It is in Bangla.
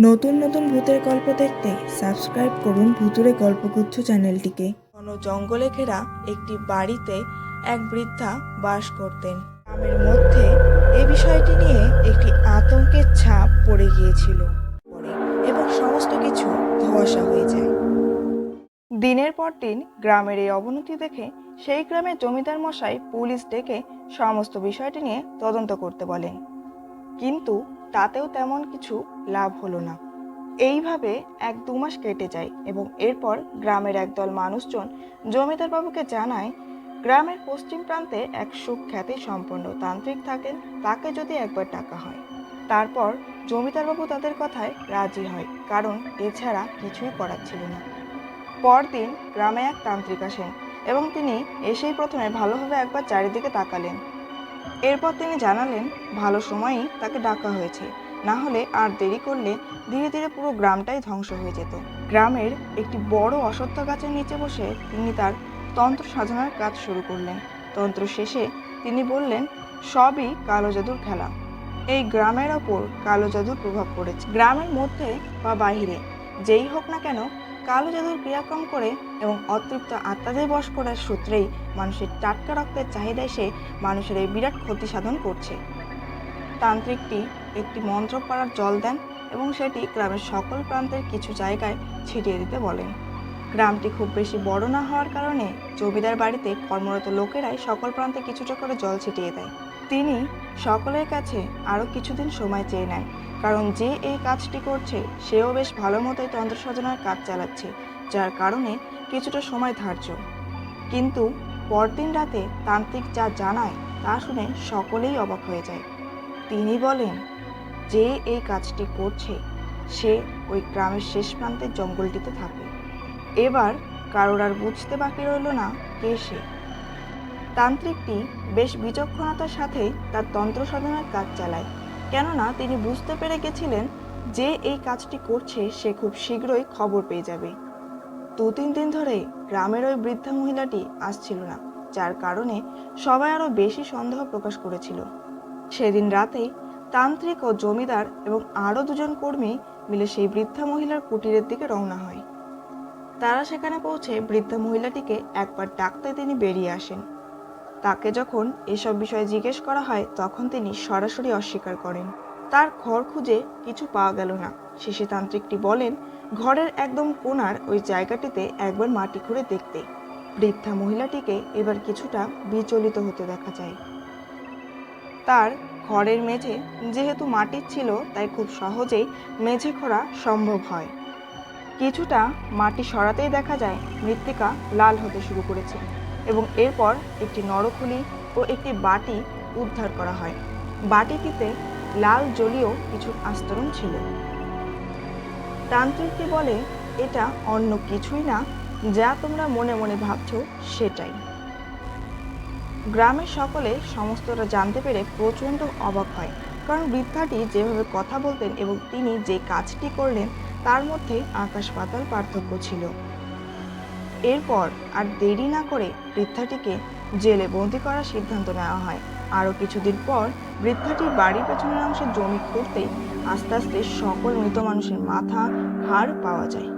নতুন নতুন ভূতের গল্প দেখতে সাবস্ক্রাইব করুন ভূতুরে গল্পগুচ্ছ চ্যানেলটিকে। ঘন জঙ্গলে ঘেরা একটি বাড়িতে এক বৃদ্ধা বাস করতেন। গ্রামের মধ্যে এই বিষয়টি নিয়ে একটি আতঙ্কের ছাপ পড়ে গিয়েছিল এবং সমস্ত কিছু ধোঁয়াশা হয়ে যায়। দিনের পর দিন গ্রামের এই অবনতি দেখে সেই গ্রামের জমিদার মশাই পুলিশ ডেকে সমস্ত বিষয়টি নিয়ে তদন্ত করতে বলেন, কিন্তু তাতেও তেমন কিছু লাভ হলো না। এইভাবে 1-2 মাস কেটে যায় এবং এরপর গ্রামের একদল মানুষজন জমিদার বাবুকে জানায় গ্রামের পশ্চিম প্রান্তে এক সুখ্যাতি সম্পন্ন তান্ত্রিক থাকেন, তাকে যদি একবার ডাকা হয়। তারপর জমিদার বাবু তাদের কথায় রাজি হয়, কারণ এছাড়া কিছুই করার ছিল না। পরদিন গ্রামে এক তান্ত্রিক আসেন এবং তিনি এসেই প্রথমে ভালোভাবে একবার চারিদিকে তাকালেন। এরপর তিনি জানালেন ভালো সময়ই তাকে ডাকা হয়েছে, না হলে আর দেরি করলে ধীরে ধীরে পুরো গ্রামটাই ধ্বংস হয়ে যেত। গ্রামের একটি বড় অশ্বত্থ গাছের নিচে বসে তিনি তার তন্ত্র সাধনার কাজ শুরু করলেন। তন্ত্র শেষে তিনি বললেন, সবই কালো জাদুর খেলা। এই গ্রামের ওপর কালো জাদুর প্রভাব পড়েছে। গ্রামের মধ্যে বা বাহিরে যেই হোক না কেন, কালো জাদুর ক্রিয়াক্রম করে এবং অতৃপ্ত আত্মাদের বশ করার সূত্রেই মানুষের টাটকা রক্তের চাহিদা এসে মানুষের এই বিরাট ক্ষতি সাধন করছে। তান্ত্রিকটি একটি মন্ত্র পাড়ার জল দেন এবং সেটি গ্রামের সকল প্রান্তের কিছু জায়গায় ছিটিয়ে দিতে বলেন। গ্রামটি খুব বেশি বড় না হওয়ার কারণে জমিদার বাড়িতে কর্মরত লোকেরাই সকল প্রান্তে কিছুটা করে জল ছিটিয়ে দেয়। তিনি সকলের কাছে আরও কিছুদিন সময় চেয়ে নেন, কারণ যে এই কাজটি করছে সেও বেশ ভালো মতোই তন্ত্র সাধনার কাজ চালাচ্ছে, যার কারণে কিছুটা সময় ধার্য। কিন্তু পরদিন রাতে তান্ত্রিক যা জানায় তা শুনে সকলেই অবাক হয়ে যায়। তিনি বলেন, যে এই কাজটি করছে সে ওই গ্রামের শেষ প্রান্তের জঙ্গলটিতে থাকে। এবার কারোর আর বুঝতে বাকি রইল না কে সে। তান্ত্রিকটি বেশ বিচক্ষণতার সাথে তার তন্ত্র সাধনার কাজ চালায়, কেননা তিনি বুঝতে পেরে গেছিলেন যে এই কাজটি করছে সে খুব শীঘ্রই খবর পেয়ে যাবে। 2-3 দিন ধরে গ্রামের ওই বৃদ্ধা মহিলাটি আসছিল না, যার কারণে সবাই আরো বেশি সন্দেহ প্রকাশ করেছিল। সেদিন রাতেই তান্ত্রিক ও জমিদার এবং আরও 2জন কর্মী মিলে সেই বৃদ্ধা মহিলার কুটিরের দিকে রওনা হয়। তারা সেখানে পৌঁছে বৃদ্ধা মহিলাটিকে একবার ডাকতে তিনি বেরিয়ে আসেন। তাকে যখন এসব বিষয়ে জিজ্ঞেস করা হয় তখন তিনি সরাসরি অস্বীকার করেন। তার ঘর খুঁজে কিছু পাওয়া গেল না। শেষে তান্ত্রিকটি বলেন ঘরের একদম কোণার ওই জায়গাটিতে একবার মাটি খুঁড়ে দেখতে। বৃদ্ধা মহিলাটিকে এবার কিছুটা বিচলিত হতে দেখা যায়। তার ঘরের মেঝে যেহেতু মাটির ছিল তাই খুব সহজেই মেঝে খোঁড়া সম্ভব হয়। কিছুটা মাটি সরাতেই দেখা যায় মৃত্তিকা লাল হতে শুরু করেছে এবং এরপর একটি নরখুলি ও একটি বাটি উদ্ধার করা হয়। বাটিটিতে লাল জলীয় কিছু আস্তরণ ছিল। তান্ত্রিকটি বলে, এটা অন্য কিছুই না, যা তোমরা মনে মনে ভাবছো সেটাই। গ্রামের সকলে সমস্তটা জানতে পেরে প্রচণ্ড অবাক হয়, কারণ বৃদ্ধাটি যেভাবে কথা বলতেন এবং তিনি যে কাজটি করলেন তার মধ্যে আকাশ পাতাল পার্থক্য ছিল। এরপর আর দেরি না করে বৃদ্ধাটিকে জেলে বন্দি করার সিদ্ধান্ত নেওয়া হয়। আরও কিছুদিন পর বৃদ্ধাটির বাড়ির পেছনের অংশের জমি খুঁড়তেই আস্তে আস্তে সকল মৃত মানুষের মাথা, হাড় পাওয়া যায়।